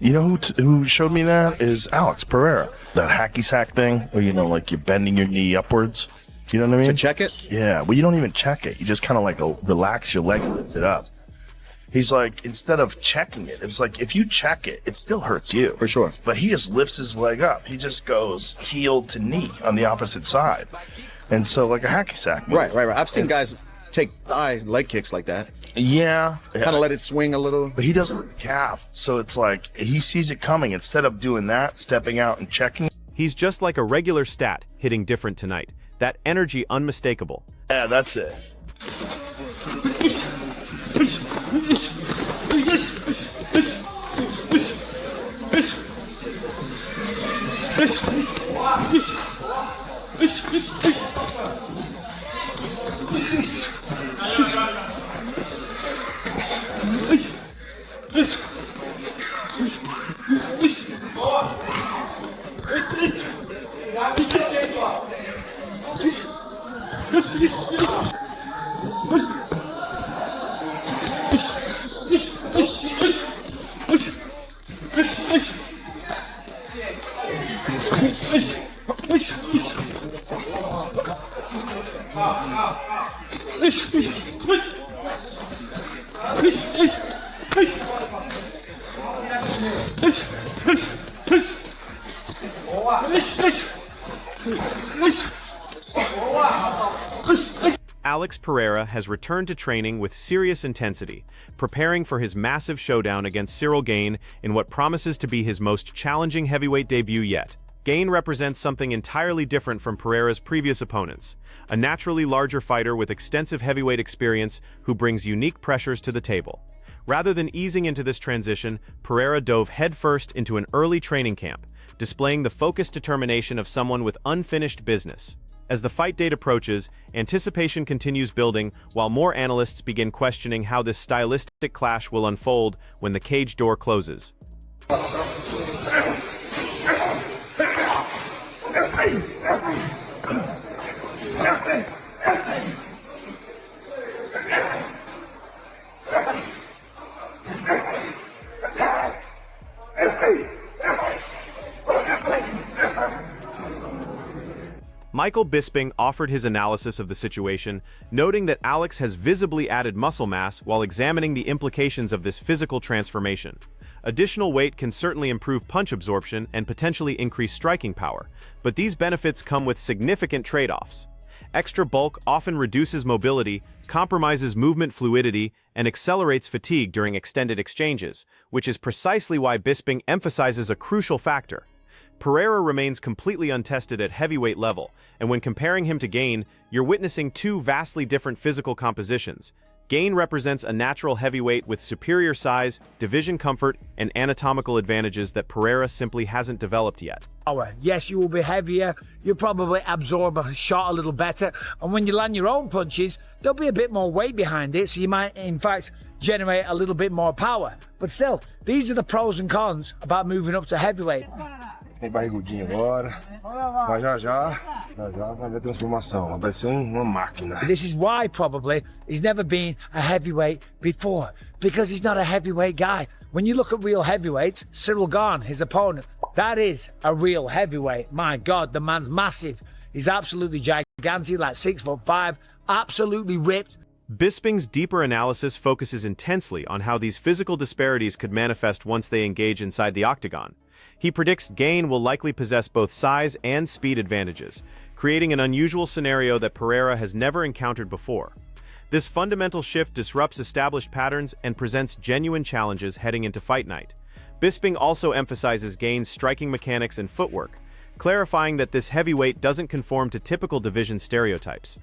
You know who showed me that is Alex Pereira. That hacky sack thing, where like you're bending your knee upwards. You know what I mean? To check it? Yeah, well, you don't even check it. You just kind of like relax your leg and lift it up. He's like, instead of checking it, it's like if you check it, it still hurts you. For sure. But he just lifts his leg up. He just goes heel to knee on the opposite side. And so like a hacky sack. Right. I've seen guys take thigh leg kicks like that. Yeah. Kind of let it swing a little. But he doesn't calf. So it's like he sees it coming. Instead of doing that, stepping out and checking. He's just like a regular stat, hitting different tonight. That energy unmistakable. Yeah, that's it. Alex Pereira has returned to training with serious intensity, preparing for his massive showdown against Ciryl Gane in what promises to be his most challenging heavyweight debut yet. Gane represents something entirely different from Pereira's previous opponents, a naturally larger fighter with extensive heavyweight experience who brings unique pressures to the table. Rather than easing into this transition, Pereira dove headfirst into an early training camp, displaying the focused determination of someone with unfinished business. As the fight date approaches, anticipation continues building while more analysts begin questioning how this stylistic clash will unfold when the cage door closes. Michael Bisping offered his analysis of the situation, noting that Alex has visibly added muscle mass while examining the implications of this physical transformation. Additional weight can certainly improve punch absorption and potentially increase striking power, but these benefits come with significant trade-offs. Extra bulk often reduces mobility, compromises movement fluidity, and accelerates fatigue during extended exchanges, which is precisely why Bisping emphasizes a crucial factor. Pereira remains completely untested at heavyweight level, and when comparing him to Gane, you're witnessing two vastly different physical compositions. Gane represents a natural heavyweight with superior size, division comfort, and anatomical advantages that Pereira simply hasn't developed yet. Yes, you will be heavier, you'll probably absorb a shot a little better, and when you land your own punches, there'll be a bit more weight behind it, so you might, in fact, generate a little bit more power. But still, these are the pros and cons about moving up to heavyweight. Tem barrigudinho agora, mas já vai ver transformação, vai ser uma máquina. This is why probably he's never been a heavyweight before, because he's not a heavyweight guy. When you look at real heavyweights, Ciryl Gane, his opponent, that is a real heavyweight. My God, the man's massive. He's absolutely gigantic, like 6'5", absolutely ripped. Bisping's deeper analysis focuses intensely on how these physical disparities could manifest once they engage inside the octagon. He predicts Gane will likely possess both size and speed advantages, creating an unusual scenario that Pereira has never encountered before. This fundamental shift disrupts established patterns and presents genuine challenges heading into fight night. Bisping also emphasizes Gane's striking mechanics and footwork, clarifying that this heavyweight doesn't conform to typical division stereotypes.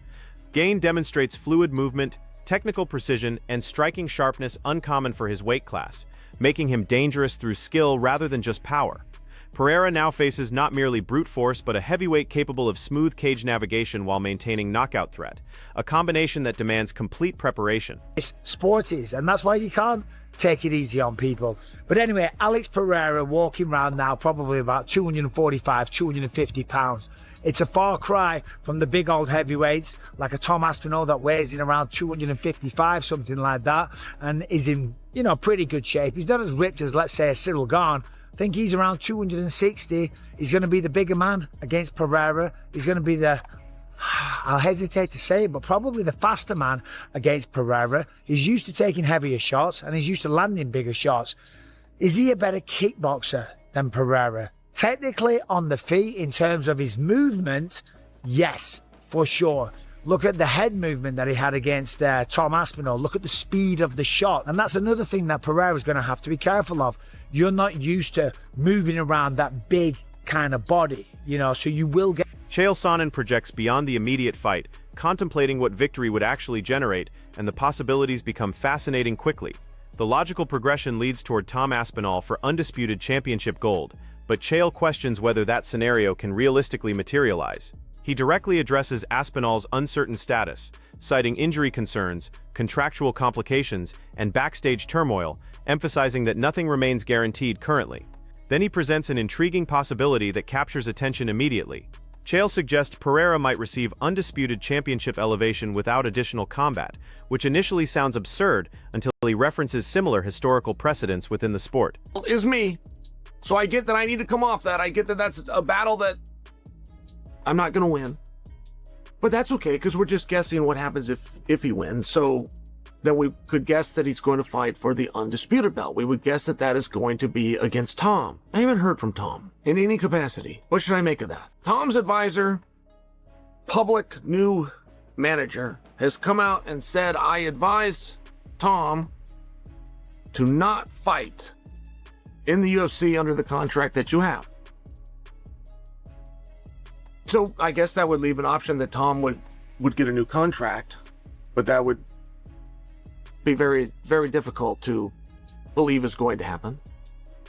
Gane demonstrates fluid movement, technical precision, and striking sharpness uncommon for his weight class, making him dangerous through skill rather than just power. Pereira now faces not merely brute force but a heavyweight capable of smooth cage navigation while maintaining knockout threat, a combination that demands complete preparation. Sport is, and that's why you can't take it easy on people. But anyway, Alex Pereira walking around now probably about 245, 250 pounds. It's a far cry from the big old heavyweights like a Tom Aspinall that weighs in around 255, something like that, and is in, pretty good shape. He's not as ripped as, let's say, a Ciryl Gane. I think he's around 260. He's going to be the bigger man against Pereira. He's going to be the, I'll hesitate to say it, but probably the faster man against Pereira. He's used to taking heavier shots and he's used to landing bigger shots. Is he a better kickboxer than Pereira? Technically on the feet, in terms of his movement, yes, for sure. Look at the head movement that he had against Tom Aspinall. Look at the speed of the shot. And that's another thing that Pereira's going to have to be careful of. You're not used to moving around that big kind of body, so you will get... Chael Sonnen projects beyond the immediate fight, contemplating what victory would actually generate, and the possibilities become fascinating quickly. The logical progression leads toward Tom Aspinall for undisputed championship gold, but Chael questions whether that scenario can realistically materialize. He directly addresses Aspinall's uncertain status, citing injury concerns, contractual complications, and backstage turmoil, emphasizing that nothing remains guaranteed currently. Then he presents an intriguing possibility that captures attention immediately. Chael suggests Pereira might receive undisputed championship elevation without additional combat, which initially sounds absurd until he references similar historical precedents within the sport. Is me. So I get that I need to come off that. I get that that's a battle that I'm not going to win. But that's okay, because we're just guessing what happens if he wins. So then we could guess that he's going to fight for the undisputed belt. We would guess that that is going to be against Tom. I haven't heard from Tom in any capacity. What should I make of that? Tom's advisor, public new manager, has come out and said, I advised Tom to not fight in the UFC under the contract that you have. So I guess that would leave an option that Tom would get a new contract, but that would be very, very difficult to believe is going to happen.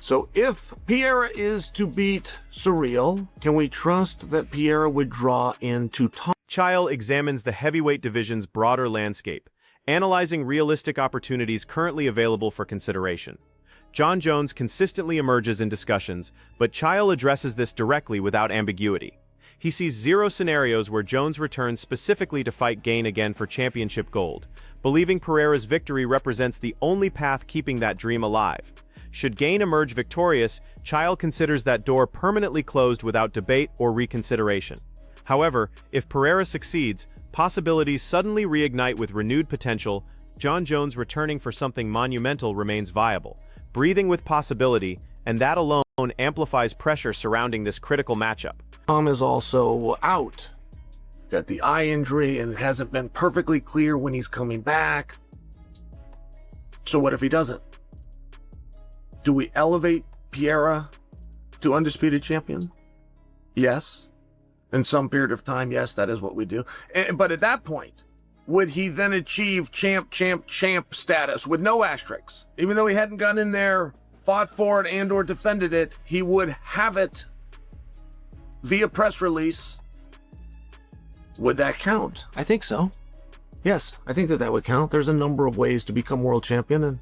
So if Pereira is to beat Ciryl, can we trust that Pereira would draw into Tom? Chael examines the heavyweight division's broader landscape, analyzing realistic opportunities currently available for consideration. Jon Jones consistently emerges in discussions, but Chael addresses this directly without ambiguity. He sees zero scenarios where Jones returns specifically to fight Gane again for championship gold, believing Pereira's victory represents the only path keeping that dream alive. Should Gane emerge victorious, Chael considers that door permanently closed without debate or reconsideration. However, if Pereira succeeds, possibilities suddenly reignite with renewed potential. Jon Jones returning for something monumental remains viable, breathing with possibility, and that alone amplifies pressure surrounding this critical matchup. Tom is also out. Got the eye injury and it hasn't been perfectly clear when he's coming back. So what if he doesn't? Do we elevate Pereira to undisputed champion? Yes. In some period of time, yes, that is what we do. But at that point, would he then achieve champ status with no asterisks? Even though he hadn't gone in there, fought for it, and or defended it, he would have it via press release. Would that count? I think so. Yes, I think that would count. There's a number of ways to become world champion, and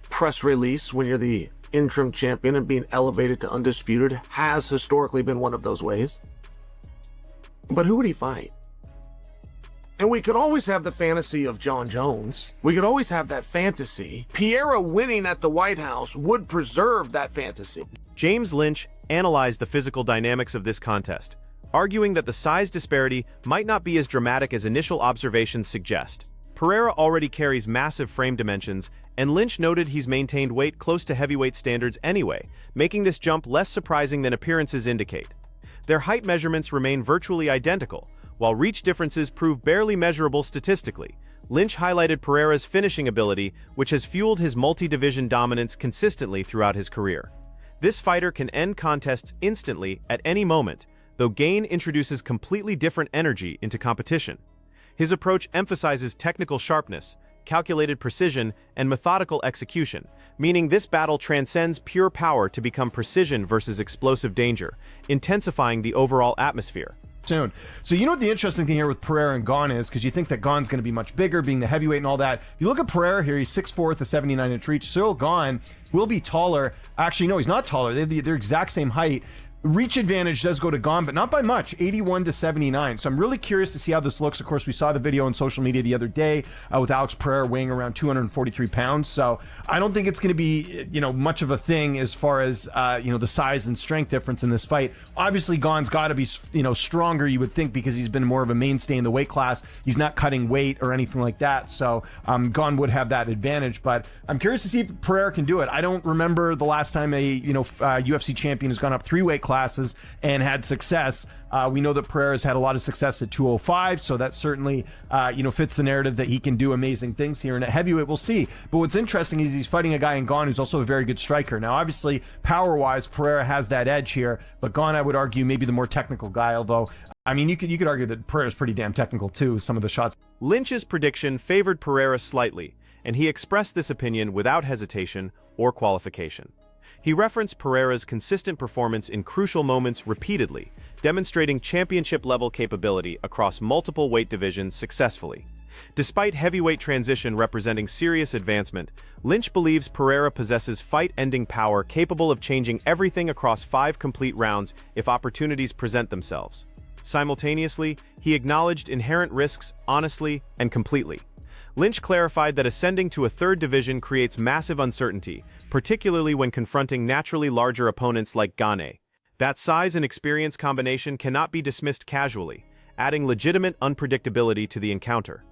press release when you're the interim champion and being elevated to undisputed has historically been one of those ways. But who would he fight? And we could always have the fantasy of Jon Jones. We could always have that fantasy. Pereira winning at the White House would preserve that fantasy. James Lynch analyzed the physical dynamics of this contest, arguing that the size disparity might not be as dramatic as initial observations suggest. Pereira already carries massive frame dimensions, and Lynch noted he's maintained weight close to heavyweight standards anyway, making this jump less surprising than appearances indicate. Their height measurements remain virtually identical, while reach differences prove barely measurable statistically. Lynch highlighted Pereira's finishing ability, which has fueled his multi-division dominance consistently throughout his career. This fighter can end contests instantly at any moment, though Gane introduces completely different energy into competition. His approach emphasizes technical sharpness, calculated precision, and methodical execution, meaning this battle transcends pure power to become precision versus explosive danger, intensifying the overall atmosphere. Soon. So you know what the interesting thing here with Pereira and Gane is, because you think that Gane's going to be much bigger, being the heavyweight and all that. If you look at Pereira here, he's 6'4" with a 79-inch reach. Ciryl Gane will be taller. Actually, no, he's not taller. They have their exact same height. Reach advantage does go to Gane, but not by much, 81 to 79. So I'm really curious to see how this looks. Of course, we saw the video on social media the other day with Alex Pereira weighing around 243 pounds. So I don't think it's going to be, much of a thing as far as, the size and strength difference in this fight. Obviously, Gane's got to be, stronger, you would think, because he's been more of a mainstay in the weight class. He's not cutting weight or anything like that. So Gane would have that advantage, but I'm curious to see if Pereira can do it. I don't remember the last time a, UFC champion has gone up 3 weight classes and had success. We know that Pereira's had a lot of success at 205, so that certainly, fits the narrative that he can do amazing things here. And at heavyweight, we'll see. But what's interesting is he's fighting a guy in Gane who's also a very good striker. Now, obviously, power-wise, Pereira has that edge here, but Gane, I would argue, maybe the more technical guy, although, I mean, you could argue that Pereira's pretty damn technical, too, some of the shots. Lynch's prediction favored Pereira slightly, and he expressed this opinion without hesitation or qualification. He referenced Pereira's consistent performance in crucial moments repeatedly, demonstrating championship-level capability across multiple weight divisions successfully. Despite heavyweight transition representing serious advancement, Lynch believes Pereira possesses fight-ending power capable of changing everything across 5 complete rounds if opportunities present themselves. Simultaneously, he acknowledged inherent risks honestly and completely. Lynch clarified that ascending to a 3rd division creates massive uncertainty, particularly when confronting naturally larger opponents like Gane. That size and experience combination cannot be dismissed casually, adding legitimate unpredictability to the encounter.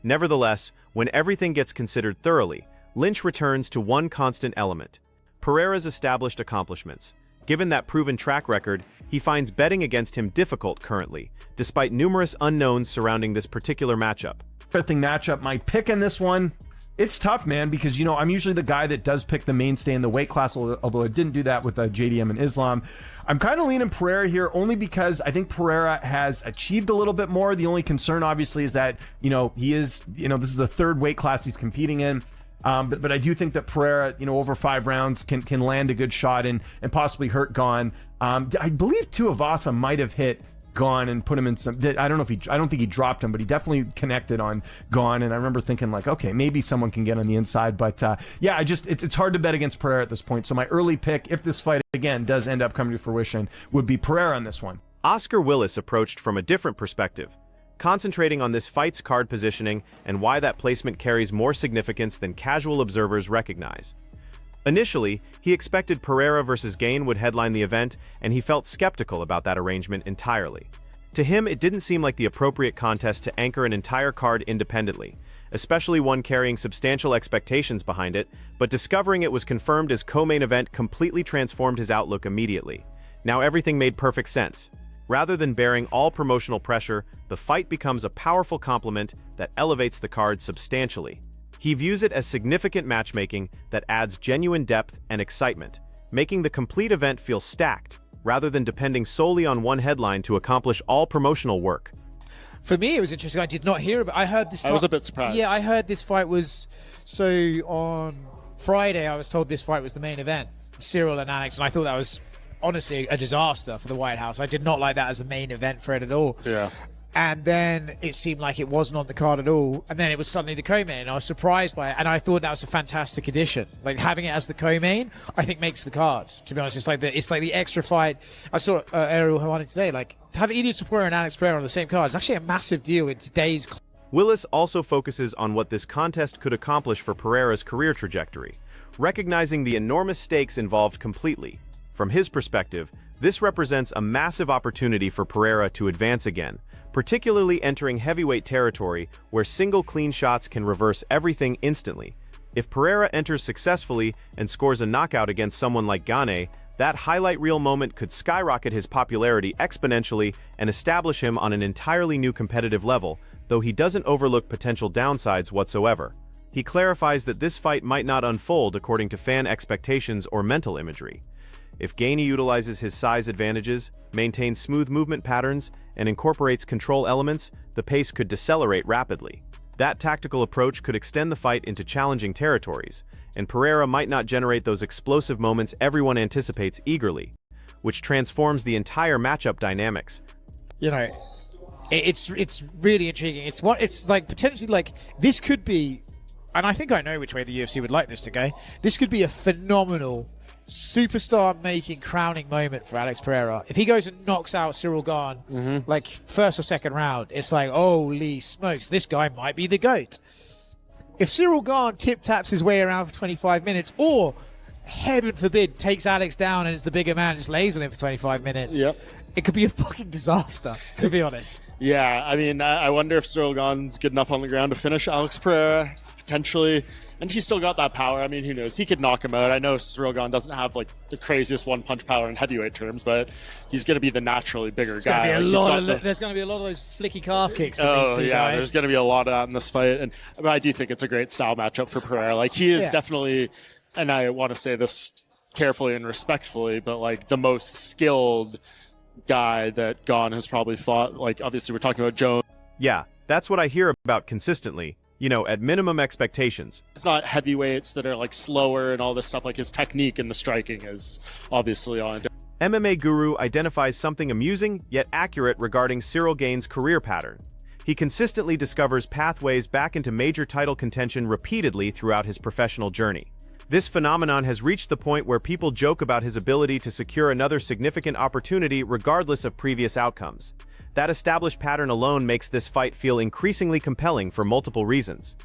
Nevertheless, when everything gets considered thoroughly, Lynch returns to one constant element: Pereira's established accomplishments. Given that proven track record, he finds betting against him difficult currently, despite numerous unknowns surrounding this particular matchup. Interesting matchup. My pick in this one, it's tough, man, because, I'm usually the guy that does pick the mainstay in the weight class, although I didn't do that with JDM and Islam. I'm kind of leaning Pereira here only because I think Pereira has achieved a little bit more. The only concern, obviously, is that, he is, this is the 3rd weight class he's competing in. But I do think that Pereira, over 5 rounds can land a good shot and possibly hurt Gane. I believe Tuivasa might have hit Gane and put him in some. I don't think he dropped him, but he definitely connected on Gane. And I remember thinking like, okay, maybe someone can get on the inside. But it's hard to bet against Pereira at this point. So my early pick, if this fight again does end up coming to fruition, would be Pereira on this one. Oscar Willis approached from a different perspective, concentrating on this fight's card positioning and why that placement carries more significance than casual observers recognize. Initially, he expected Pereira versus Gane would headline the event, and he felt skeptical about that arrangement entirely. To him, it didn't seem like the appropriate contest to anchor an entire card independently, especially one carrying substantial expectations behind it, but discovering it was confirmed as co-main event completely transformed his outlook immediately. Now everything made perfect sense. Rather than bearing all promotional pressure, the fight becomes a powerful complement that elevates the card substantially. He views it as significant matchmaking that adds genuine depth and excitement, making the complete event feel stacked, rather than depending solely on one headline to accomplish all promotional work. For me, it was interesting. I did not hear about it. I heard this. I was a bit surprised. Yeah, I heard this fight was. So on Friday, I was told this fight was the main event, Ciryl and Alex, and I thought that was honestly a disaster for the White House. I did not like that as a main event for it at all. Yeah. And then it seemed like it wasn't on the card at all. And then it was suddenly the co-main. I was surprised by it. And I thought that was a fantastic addition. Like having it as the co-main, I think makes the card. To be honest, it's like the extra fight. I saw Ariel Helwani today. Like to have Ilia Topuria and Alex Pereira on the same card is actually a massive deal in today's. Willis also focuses on what this contest could accomplish for Pereira's career trajectory, recognizing the enormous stakes involved completely. From his perspective, this represents a massive opportunity for Pereira to advance again, particularly entering heavyweight territory where single clean shots can reverse everything instantly. If Pereira enters successfully and scores a knockout against someone like Gane, that highlight reel moment could skyrocket his popularity exponentially and establish him on an entirely new competitive level, though he doesn't overlook potential downsides whatsoever. He clarifies that this fight might not unfold according to fan expectations or mental imagery. If Gane utilizes his size advantages, maintains smooth movement patterns, and incorporates control elements, the pace could decelerate rapidly. That tactical approach could extend the fight into challenging territories, and Pereira might not generate those explosive moments everyone anticipates eagerly, which transforms the entire matchup dynamics. You know, it's really intriguing. It's like potentially like this could be, and I think I know which way the UFC would like this to go. This could be a phenomenal superstar-making crowning moment for Alex Pereira. If he goes and knocks out Ciryl Gane, like first or second round, it's like, holy smokes, this guy might be the GOAT. If Ciryl Gane tip-taps his way around for 25 minutes, or heaven forbid, takes Alex down and is the bigger man, just lays on him for 25 minutes, it could be a fucking disaster, to be honest. Yeah, I mean, I wonder if Ciryl Gane's good enough on the ground to finish Alex Pereira, potentially. And he's still got that power. I mean, who knows? He could knock him out. I know Ciryl Gane doesn't have like the craziest one-punch power in heavyweight terms, but he's going to be the naturally bigger guy. There's going to be a lot of those flicky calf kicks for these two guys. There's going to be a lot of that in this fight. And I do think it's a great style matchup for Pereira. Like, he is definitely, and I want to say this carefully and respectfully, but like the most skilled guy that Gane has probably fought. Like, obviously we're talking about Joe. Yeah, that's what I hear about consistently. You know, at minimum expectations. It's not heavyweights that are like slower and all this stuff. Like, his technique and the striking is obviously on. MMA Guru identifies something amusing yet accurate regarding Ciryl Gane's career pattern. He consistently discovers pathways back into major title contention repeatedly throughout his professional journey. This phenomenon has reached the point where people joke about his ability to secure another significant opportunity regardless of previous outcomes. That established pattern alone makes this fight feel increasingly compelling for multiple reasons.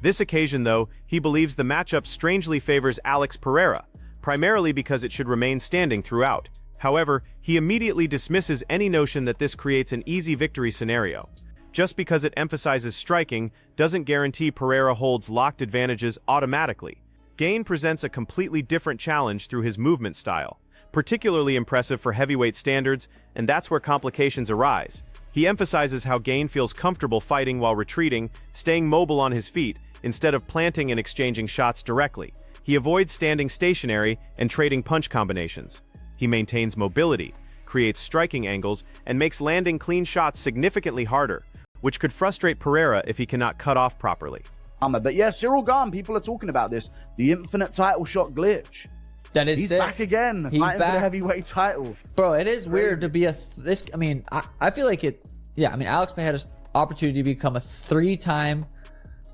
This occasion, though, he believes the matchup strangely favors Alex Pereira, primarily because it should remain standing throughout. However, he immediately dismisses any notion that this creates an easy victory scenario. Just because it emphasizes striking doesn't guarantee Pereira holds locked advantages automatically. Gane presents a completely different challenge through his movement style, particularly impressive for heavyweight standards, and that's where complications arise. He emphasizes how Gane feels comfortable fighting while retreating, staying mobile on his feet, instead of planting and exchanging shots directly. He avoids standing stationary and trading punch combinations. He maintains mobility, creates striking angles, and makes landing clean shots significantly harder, which could frustrate Pereira if he cannot cut off properly. But yeah, Ciryl Gane, people are talking about this. The infinite title shot glitch. That is He's sick. back again. He's fighting back. for the heavyweight title. Bro, it is weird to be I mean, I feel like it. Yeah, I mean, Alex had an opportunity to become a 3-time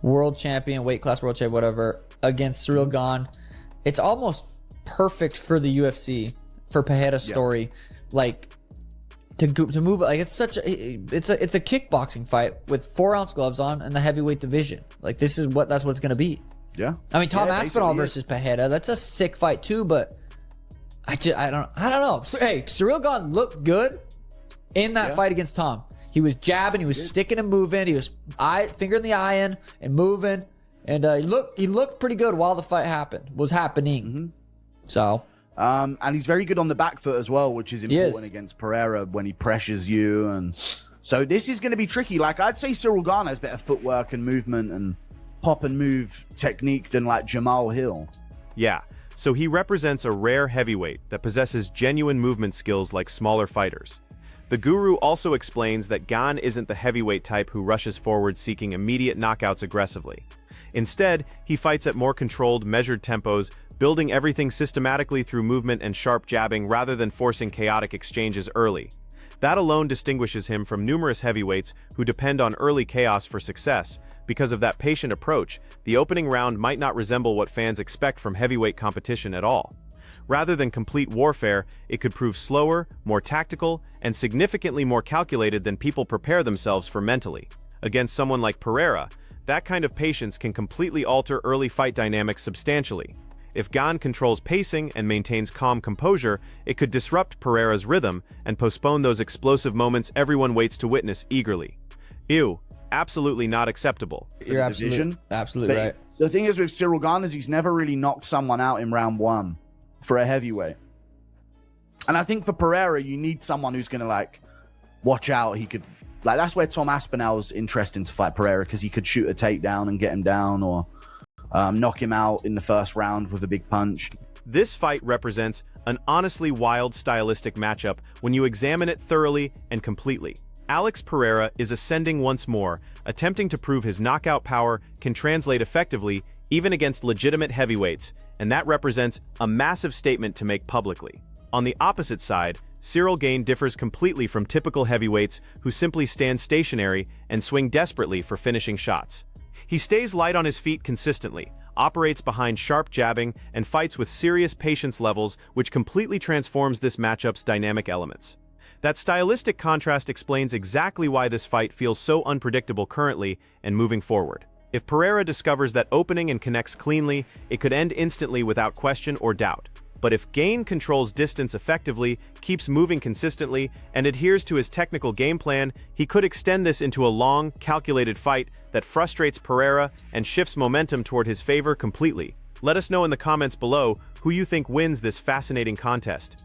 world champion, weight class world champion, whatever, against Ciryl Gane. It's almost perfect for the UFC, for Pereira's story. Like, to move, like, it's a kickboxing fight with 4-ounce gloves on in the heavyweight division. Like, that's what it's gonna be. Yeah. I mean, Tom Aspinall versus Pereira, that's a sick fight too, but I don't know. So, hey, Ciryl Gane looked good in that fight against Tom. He was jabbing, he was sticking and moving, he was finger in the iron and moving, and he looked pretty good while the fight was happening. So. And he's very good on the back foot as well, which is important against Pereira when he pressures you. And so this is going to be tricky. Like, I'd say Ciryl Gane has better footwork and movement and pop and move technique than like Jamal Hill. Yeah, so he represents a rare heavyweight that possesses genuine movement skills like smaller fighters. The Guru also explains that Gane isn't the heavyweight type who rushes forward seeking immediate knockouts aggressively. Instead, he fights at more controlled, measured tempos, building everything systematically through movement and sharp jabbing rather than forcing chaotic exchanges early. That alone distinguishes him from numerous heavyweights who depend on early chaos for success. Because of that patient approach, the opening round might not resemble what fans expect from heavyweight competition at all. Rather than complete warfare, it could prove slower, more tactical, and significantly more calculated than people prepare themselves for mentally. Against someone like Pereira, that kind of patience can completely alter early fight dynamics substantially. If Gane controls pacing and maintains calm composure, it could disrupt Pereira's rhythm and postpone those explosive moments everyone waits to witness eagerly. Ew, absolutely not acceptable. You're absolutely right. The thing is with Ciryl Gane is he's never really knocked someone out in round 1 for a heavyweight. And I think for Pereira, you need someone who's going to, like, watch out. He could, like, that's where Tom Aspinall's interesting to fight Pereira, because he could shoot a takedown and get him down, or knock him out in the first round with a big punch. This fight represents An honestly wild stylistic matchup when you examine it thoroughly and completely. Alex Pereira is ascending once more, attempting to prove his knockout power can translate effectively even against legitimate heavyweights, and that represents a massive statement to make publicly. On the opposite side, Ciryl Gane differs completely from typical heavyweights who simply stand stationary and swing desperately for finishing shots. He stays light on his feet consistently, operates behind sharp jabbing, and fights with serious patience levels, which completely transforms this matchup's dynamic elements. That stylistic contrast explains exactly why this fight feels so unpredictable currently and moving forward. If Pereira discovers that opening and connects cleanly, it could end instantly without question or doubt. But if Gane controls distance effectively, keeps moving consistently, and adheres to his technical game plan, he could extend this into a long, calculated fight that frustrates Pereira and shifts momentum toward his favor completely. Let us know in the comments below who you think wins this fascinating contest.